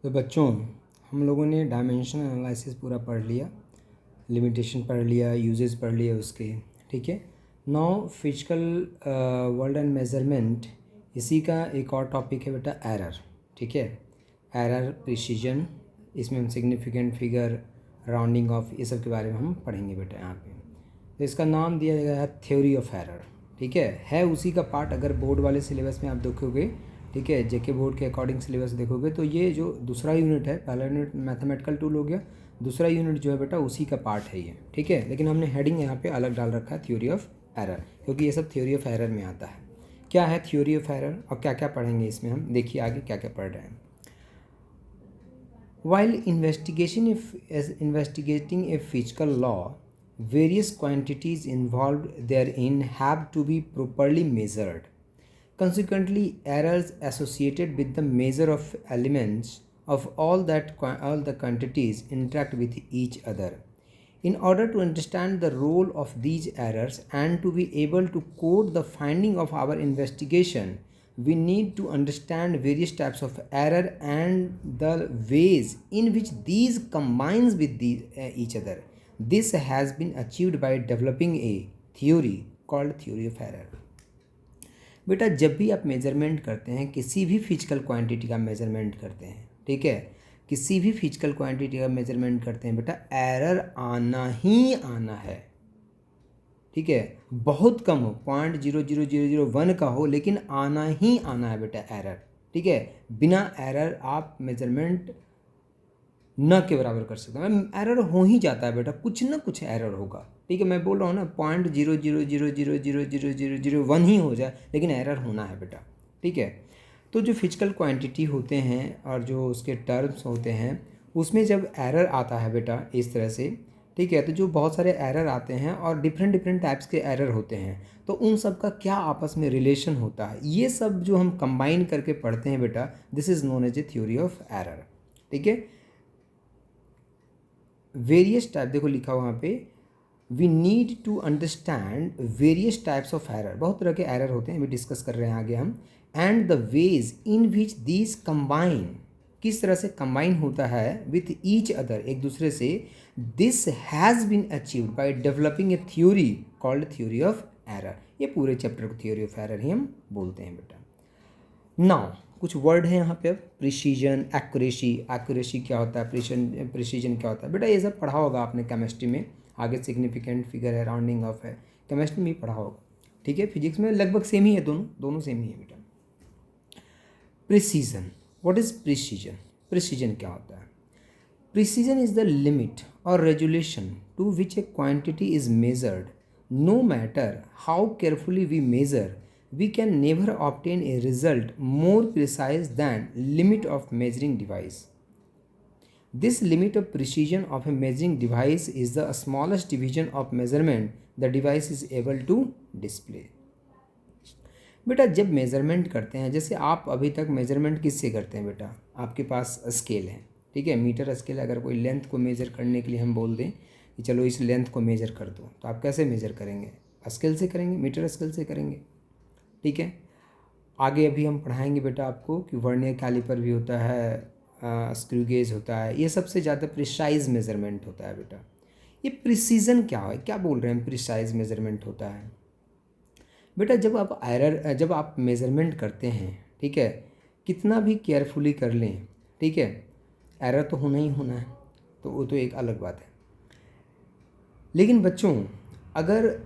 तो बच्चों, हम लोगों ने डायमेंशन एनालिसिस पूरा पढ़ लिया, लिमिटेशन पढ़ लिया, यूजेस पढ़ लिए उसके, ठीक है। Now physical world and measurement, इसी का एक और टॉपिक है बेटा एरर, ठीक है। एरर, प्रिसीजन, इसमें हम सिग्निफिकेंट फिगर, राउंडिंग ऑफ, ये सब के बारे में हम पढ़ेंगे बेटा यहाँ पे। तो इसका नाम दिया गया है थ्योरी ऑफ एरर, ठीक है उसी का पार्ट। अगर बोर्ड वाले सिलेबस में आप देखोगे, ठीक है, जेके बोर्ड के अकॉर्डिंग सिलेबस देखोगे तो ये जो दूसरा यूनिट है, पहला यूनिट मैथमेटिकल टूल हो गया, दूसरा यूनिट जो है बेटा उसी का पार्ट है ये, ठीक है। लेकिन हमने हेडिंग यहाँ पे अलग डाल रखा है, थ्योरी ऑफ एरर, क्योंकि ये सब थ्योरी ऑफ एरर में आता है। क्या है थ्योरी ऑफ एरर और क्या क्या पढ़ेंगे इसमें हम, देखिए आगे क्या क्या पढ़ रहे हैं। While investigating a physical law, various quantities involved therein have to be properly measured. Consequently, errors associated with the measure of elements of all the quantities interact with each other. In order to understand the role of these errors and to be able to code the finding of our investigation, we need to understand various types of error and the ways in which these combines with each other. This has been achieved by developing a theory called theory of error. बेटा जब भी आप measurement करते हैं, किसी भी physical quantity का measurement करते हैं, ठीक है, किसी भी फिजिकल क्वांटिटी का मेजरमेंट करते हैं बेटा, एरर आना ही आना है, ठीक है। बहुत कम हो, 0.00001 का हो, लेकिन आना ही आना है बेटा एरर, ठीक है। बिना एरर आप मेजरमेंट न के बराबर कर सकते हैं। एरर हो ही जाता है बेटा, कुछ ना कुछ एरर होगा, ठीक है। मैं बोल रहा हूँ ना 0.000000001 ही हो जाए, लेकिन एरर होना है बेटा, ठीक है। तो जो फिजिकल क्वांटिटी होते हैं और जो उसके टर्म्स होते हैं, उसमें जब एरर आता है बेटा इस तरह से, ठीक है, तो जो बहुत सारे एरर आते हैं और डिफरेंट टाइप्स के एरर होते हैं, तो उन सब का क्या आपस में रिलेशन होता है, ये सब जो हम कंबाइन करके पढ़ते हैं बेटा, this is known as a theory of error, ठीक है। वेरियस टाइप, देखो लिखा हुआ वहाँ पे, we need to understand various types of error, बहुत तरह के एरर होते हैं, अभी डिस्कस कर रहे हैं आगे हम, and the ways in which these combine, किस तरह से कंबाइन होता है विथ ईच अदर, एक दूसरे से। This has been achieved by developing a theory called theory of error. ये पूरे चैप्टर को थ्योरी ऑफ एरर ही हम बोलते हैं बेटा। नाउ कुछ वर्ड है यहाँ पे, अब प्रिसीजन, एक्यूरेसी। एक्यूरेसी क्या होता है, प्रिसीजन क्या होता है बेटा, ये सब पढ़ा होगा आपने केमिस्ट्री में, आगे सिग्निफिकेंट फिगर है, राउंडिंग ऑफ है, केमिस्ट्री में भी पढ़ा होगा, ठीक है। फिजिक्स में लगभग सेम ही है, दोनों सेम ही है बेटा। Precision, what is precision? Precision क्या होता है? प्रिसीजन इज द लिमिट और resolution to which a quantity is measured. No matter how carefully we measure, we can never obtain a result more precise than limit of measuring device. This limit of precision of a measuring device is the smallest division of measurement the device is able to display. बेटा जब measurement करते हैं, जैसे आप अभी तक measurement किससे करते हैं बेटा, आपके पास स्केल है, ठीक है, मीटर स्केल। अगर कोई लेंथ को मेज़र करने के लिए हम बोल दें कि चलो इस लेंथ को मेज़र कर दो, तो आप कैसे मेज़र करेंगे? स्केल से करेंगे, मीटर स्केल से करेंगे, ठीक है। आगे अभी हम पढ़ाएंगे बेटा आपको कि वर्नियर कैलिपर भी होता है, स्क्रू गेज होता है, ये सबसे ज़्यादा प्रिसाइज मेज़रमेंट होता है बेटा। ये प्रिसीजन क्या है, क्या बोल रहे हैं प्रिसाइज मेज़रमेंट होता है बेटा? जब आप मेज़रमेंट करते हैं, ठीक है, कितना भी केयरफुली कर लें, ठीक है, एरर तो होना ही होना है, तो वो तो एक अलग बात है। लेकिन बच्चों अगर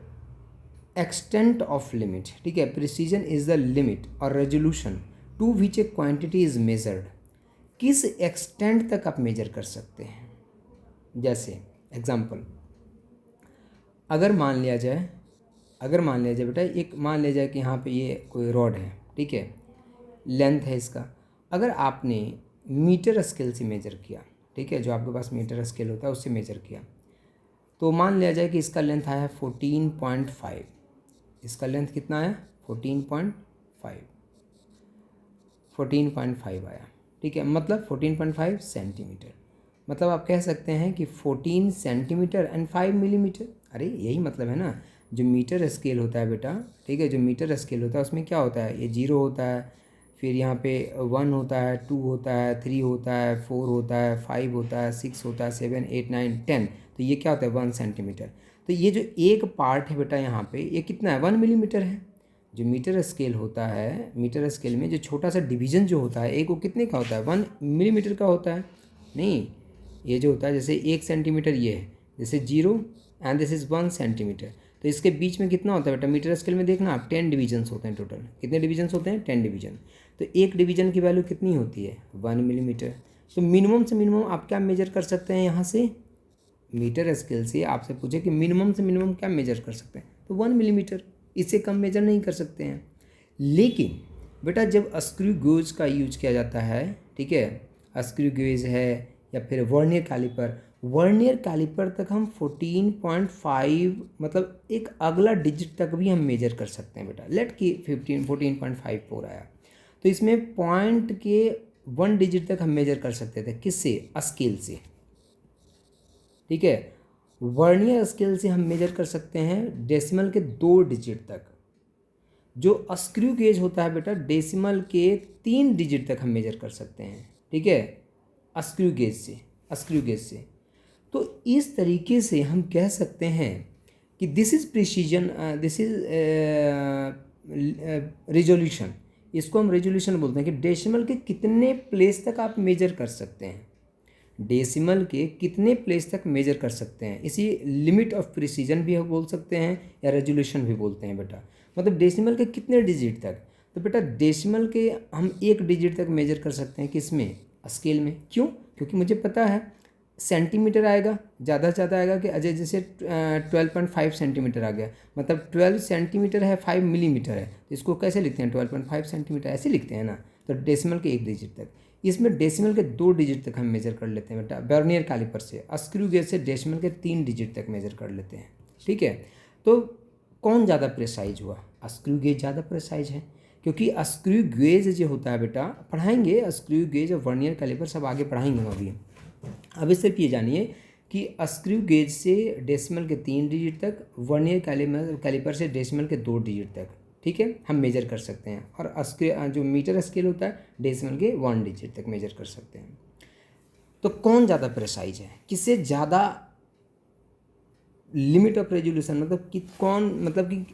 एक्सटेंट ऑफ लिमिट, ठीक है, प्रिसीजन इज द लिमिट और resolution to which a quantity is measured, किस एक्सटेंट तक आप मेजर कर सकते हैं। जैसे एग्जांपल, अगर मान लिया जाए बेटा, एक मान लिया जाए कि यहाँ पे ये कोई रॉड है, ठीक है, लेंथ है इसका, अगर आपने मीटर स्केल से मेजर किया, ठीक है, जो आपके पास मीटर स्केल होता है उससे मेजर किया, तो मान लिया जाए कि इसका लेंथ आया 14.5, इसका लेंथ कितना आया 14.5 आया, ठीक है, मतलब 14.5 सेंटीमीटर। मतलब आप कह सकते हैं कि 14 सेंटीमीटर एंड 5 मिलीमीटर। अरे यही मतलब है ना, जो मीटर स्केल होता है बेटा, ठीक है, जो मीटर स्केल होता है उसमें क्या होता है, ये 0 होता है, फिर यहाँ पे 1 होता है, 2 होता है, 3 होता है, 4 होता है, 5 होता है, 6 होता है, 7, 8, 9, 10। तो ये क्या होता है 1 सेंटीमीटर। तो ये जो एक पार्ट है बेटा यहाँ पे ये कितना है 1 मिलीमीटर है। जो मीटर स्केल होता है, मीटर स्केल में जो छोटा सा डिवीज़न जो होता है एक वो कितने का होता है 1 मिलीमीटर का होता है। नहीं, ये जो होता है जैसे 1 सेंटीमीटर ये है, जैसे 0 एंड दिस इज़ 1 सेंटीमीटर। तो इसके बीच में कितना होता है बेटा मीटर स्केल में देखना आप 10 डिवीजन्स होते हैं टोटल। कितने डिवीजन्स होते हैं 10 डिवीजन। तो एक डिवीजन की वैल्यू कितनी होती है 1 मिलीमीटर। तो मिनिमम से मिनिमम आप क्या मेजर कर सकते हैं यहाँ से, मीटर स्केल से आपसे पूछे कि मिनिमम से मिनिमम क्या मेजर कर सकते हैं तो 1 मिलीमीटर, इससे कम मेजर नहीं कर सकते हैं। लेकिन बेटा जब स्क्रू गेज का यूज किया जाता है, ठीक है, स्क्रू गेज है या फिर वर्नियर कैलिपर, वर्नियर कैलिपर तक हम 14.5 मतलब एक अगला डिजिट तक भी हम मेजर कर सकते हैं बेटा। लेट की 14.5 आया तो इसमें पॉइंट के 1 डिजिट तक हम मेजर कर सकते थे, किससे, स्केल से, ठीक है। वर्नियर स्केल से हम मेजर कर सकते हैं डेसिमल के 2 डिजिट तक। जो स्क्रू गेज होता है बेटा डेसिमल के 3 डिजिट तक हम मेजर कर सकते हैं, ठीक है, स्क्रू गेज से। तो इस तरीके से हम कह सकते हैं कि this is precision, this is resolution. इसको हम रेजोल्यूशन बोलते हैं कि डेसिमल के कितने प्लेस तक आप मेजर कर सकते हैं, डेसिमल के कितने प्लेस तक मेजर कर सकते हैं। इसी लिमिट ऑफ प्रिसीजन भी हम बोल सकते हैं या रेजोल्यूशन भी बोलते हैं बेटा। मतलब डेसिमल के कितने डिजिट तक, तो बेटा डेसिमल के हम 1 डिजिट तक मेजर कर सकते हैं, किसमें, स्केल में। क्यों, क्योंकि मुझे पता है सेंटीमीटर आएगा, ज़्यादा से ज़्यादा आएगा कि अजय जैसे 12.5 सेंटीमीटर आ गया, मतलब 12 सेंटीमीटर है 5 मिलीमीटर है, तो इसको कैसे लिखते हैं 12.5 सेंटीमीटर ऐसे लिखते हैं ना। तो डेसिमल के 1 डिजिट तक, इसमें डेसिमल के 2 डिजिट तक हम मेजर कर लेते हैं बेटा वर्नियर कैलिपर से। स्क्रू गेज से डेसिमल के 3 डिजिट तक मेजर कर लेते हैं, ठीक है। तो कौन ज़्यादा प्रेसाइज हुआ, स्क्रू गेज ज़्यादा प्रेसाइज है, क्योंकि स्क्रू गेज जो होता है बेटा पढ़ाएंगे, स्क्रू गेज और वर्नियर कैलिपर सब आगे पढ़ाएंगे हम अभी। अब सिर्फ ये जानिए कि स्क्रू गेज से डेसिमल के 3 डिजिट तक, वर्नियर कैलिपर से डेसिमल के 2 डिजिट तक, ठीक है, हम मेजर कर सकते हैं। और जो मीटर स्केल होता है डेसिमल के 1 डिजिट तक मेजर कर सकते हैं। तो कौन ज़्यादा प्रेसाइज है, किससे ज़्यादा लिमिट ऑफ रेजोल्यूशन, मतलब कि कौन, मतलब कि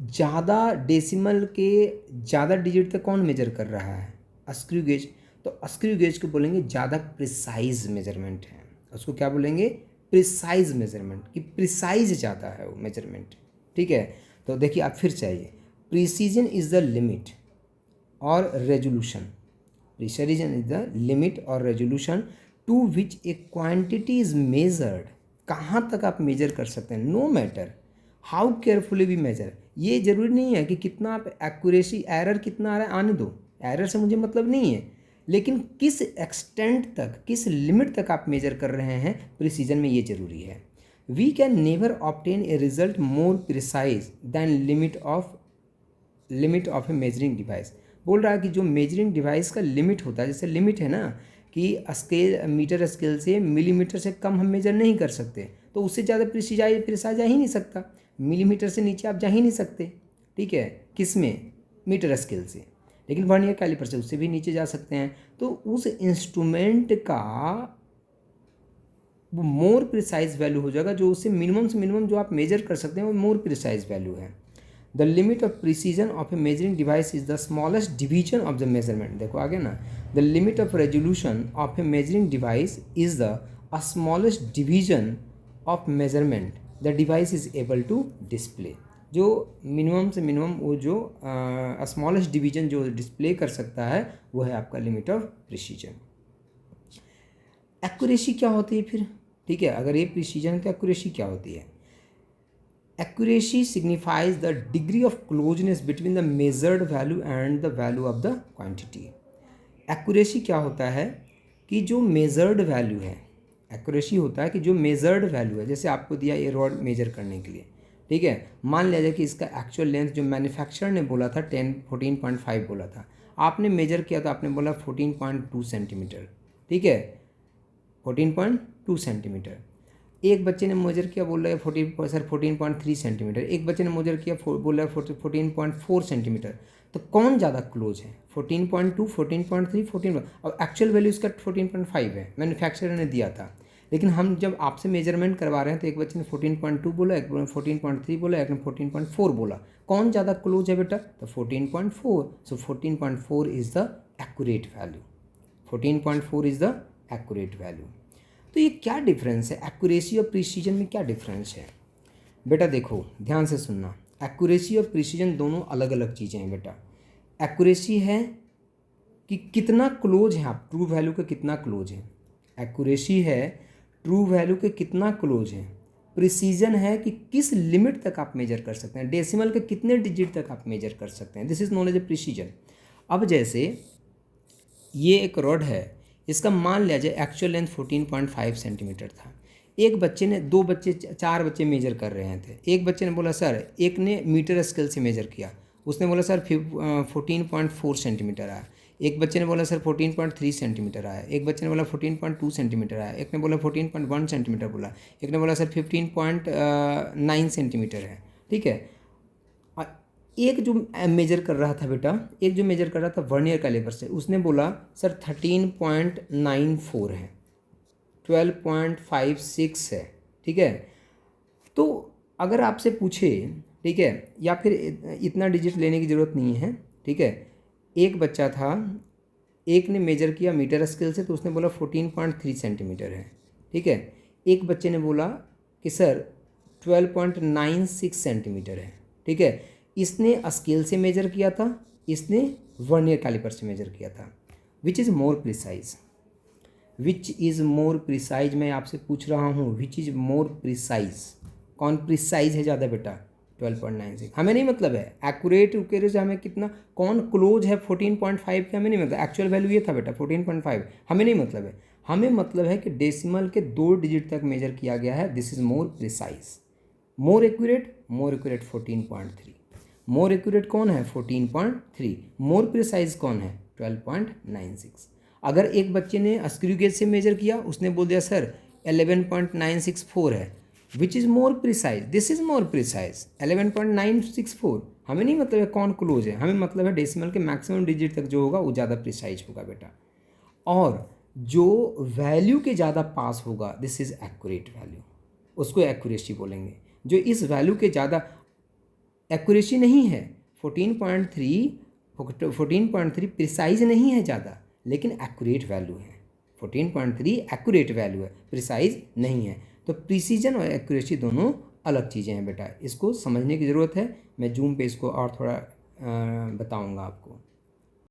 ज़्यादा डेसिमल के ज़्यादा डिजिट तक कौन मेजर कर रहा है, स्क्रू गेज। तो स्क्रू गेज को बोलेंगे ज़्यादा प्रिसाइज मेजरमेंट है, उसको क्या बोलेंगे, प्रिसाइज मेजरमेंट, कि प्रिसाइज ज़्यादा है वो मेजरमेंट, ठीक है। तो देखिए आप फिर चाहिए, प्रिसीजन इज़ द लिमिट और resolution, precision is the limit और resolution to which a quantity is measured, कहाँ तक आप मेजर कर सकते हैं, no matter how carefully we measure. ये ज़रूरी नहीं है कि कितना आप एक्यूरेसी, एरर कितना आ रहा है आने दो, एरर से मुझे मतलब नहीं है, लेकिन किस एक्सटेंट तक, किस लिमिट तक आप मेजर कर रहे हैं प्रिसीजन में, ये ज़रूरी है। We can never obtain a result more precise than limit of a measuring device. बोल रहा है कि जो मेजरिंग डिवाइस का लिमिट होता है, जैसे लिमिट है ना कि स्केल, मीटर स्केल से मिलीमीटर से कम हम मेजर नहीं कर सकते, तो उससे ज़्यादा प्रिसाइज जा ही नहीं सकता, मिलीमीटर से नीचे आप जा ही नहीं सकते, ठीक है, किस में, मीटर स्केल से। लेकिन वर्नियर कैलिपर से उससे भी नीचे जा सकते हैं। तो उस इंस्ट्रूमेंट का वो मोर प्रिसाइज वैल्यू हो जाएगा, जो उससे मिनिमम से मिनिमम जो आप मेजर कर सकते हैं वो मोर प्रिसाइज वैल्यू है। The limit of precision of a measuring device is the smallest division of the measurement. देखो आगे ना, the limit of resolution of a measuring device is the smallest division of measurement the device is able to display. जो minimum से minimum वो जो smallest division जो display कर सकता है वो है आपका लिमिट ऑफ प्रिसीजन। एक्यूरेसी क्या होती है फिर, ठीक है, अगर ये प्रिसीजन तो एक्यूरेसी क्या होती है। Accuracy signifies the degree of closeness between the measured value and the value of the quantity. Accuracy क्या होता है कि जो मेजर्ड वैल्यू है, एक्यूरेसी होता है कि जो मेजर्ड वैल्यू है, जैसे आपको दिया ये रॉड मेजर करने के लिए, ठीक है, मान लिया जाए कि इसका एक्चुअल लेंथ जो मैन्युफैक्चरर ने बोला था 14.5 बोला था, आपने मेजर किया तो आपने बोला 14.2 सेंटीमीटर, ठीक है, 14.2 सेंटीमीटर। एक बच्चे ने मेजर किया, बोल रहा है 14.3 सेंटीमीटर, एक बच्चे ने मेजर किया बोल रहा है 14.4 सेंटीमीटर। तो कौन ज़्यादा क्लोज है? 14.2, 14.3, 14। अब एक्चुअल वैल्यू इसका 14.5 है, मैन्युफैक्चरर ने दिया था, लेकिन हम जब आपसे मेजरमेंट करवा रहे हैं तो एक बच्चे ने 14.2 बोला, एक ने 14.3 बोला, एक ने 14.4 बोला। कौन ज़्यादा क्लोज है बेटा? तो 14.4। सो 14.4 is the accurate value. 14.4 is the accurate value. तो ये क्या डिफरेंस है? एक्यूरेसी और प्रिसीजन में क्या डिफरेंस है बेटा? देखो ध्यान से सुनना, एक्यूरेसी और प्रिसीजन दोनों अलग अलग चीज़ें हैं बेटा। एक्यूरेसी है कि कितना क्लोज है आप, ट्रू वैल्यू के कितना क्लोज है। एक्यूरेसी है ट्रू वैल्यू के कितना क्लोज है। प्रिसीजन है कि किस लिमिट तक आप मेजर कर सकते हैं, डेसिमल के कितने डिजिट तक आप मेजर कर सकते हैं। This is known as a precision. अब जैसे ये एक रॉड है, इसका मान लिया जाए एक्चुअल लेंथ 14.5 सेंटीमीटर था। एक बच्चे ने, दो बच्चे, चार बच्चे मेजर कर रहे थे। एक बच्चे ने बोला सर, एक ने मीटर स्केल से मेजर किया, उसने बोला सर 14.4 सेंटीमीटर आया। एक बच्चे ने बोला सर 14.3 सेंटीमीटर आया। एक बच्चे ने बोला 14.2 सेंटीमीटर आया। एक ने बोला 14.1 सेंटीमीटर बोला। एक ने बोला सर 15.9 सेंटीमीटर है। ठीक है। एक जो मेजर कर रहा था बेटा, एक जो मेजर कर रहा था वर्नियर कैलिपर से, उसने बोला सर 13.94 है, 12.56 है। ठीक है। तो अगर आपसे पूछे, ठीक है, या फिर इतना डिजिट लेने की ज़रूरत नहीं है। ठीक है। एक बच्चा था, एक ने मेजर किया मीटर स्केल से, तो उसने बोला 14.3 सेंटीमीटर है। ठीक है। एक बच्चे ने बोला कि सर 12.96 सेंटीमीटर है। ठीक है। इसने स्केल से मेजर किया था, इसने वर्नियर कैलिपर से मेजर किया था। Which is more precise? Which is more precise? मैं आपसे पूछ रहा हूँ, विच इज़ मोर प्रिसाइज? कौन प्रिसाइज है ज़्यादा बेटा? 12.96। हमें नहीं मतलब है एक्यूरेट से हमें कितना, कौन क्लोज है 14.5 के, हमें नहीं मतलब। एक्चुअल वैल्यू ये था बेटा 14.5, हमें नहीं मतलब है। हमें मतलब है कि डेसिमल के 2 डिजिट तक मेजर किया गया है। This is more precise. More accurate 14.3। More accurate कौन है? 14.3। मोर प्रिसाइज कौन है? 12.96। अगर एक बच्चे ने स्क्रू गेज से मेजर किया, उसने बोल दिया सर 11.964 है। Which is more precise? This is more precise 11.964। हमें नहीं मतलब है कौन क्लोज है, हमें मतलब है डेसिमल के मैक्सिमम डिजिट तक जो होगा वो ज़्यादा प्रिसाइज होगा बेटा। और जो वैल्यू के ज़्यादा पास होगा, दिस इज एक्यूरेट वैल्यू, उसको एक्यूरेसी बोलेंगे। जो इस वैल्यू के ज़्यादा एक्यूरेसी नहीं है, 14.3 प्रिसाइज नहीं है ज़्यादा, लेकिन एक्यूरेट वैल्यू है। 14.3 एक्यूरेट वैल्यू है, प्रिसाइज नहीं है। तो प्रिसीजन और एक्यूरेसी दोनों अलग चीज़ें हैं बेटा, इसको समझने की ज़रूरत है। मैं जूम पे इसको और थोड़ा बताऊंगा आपको।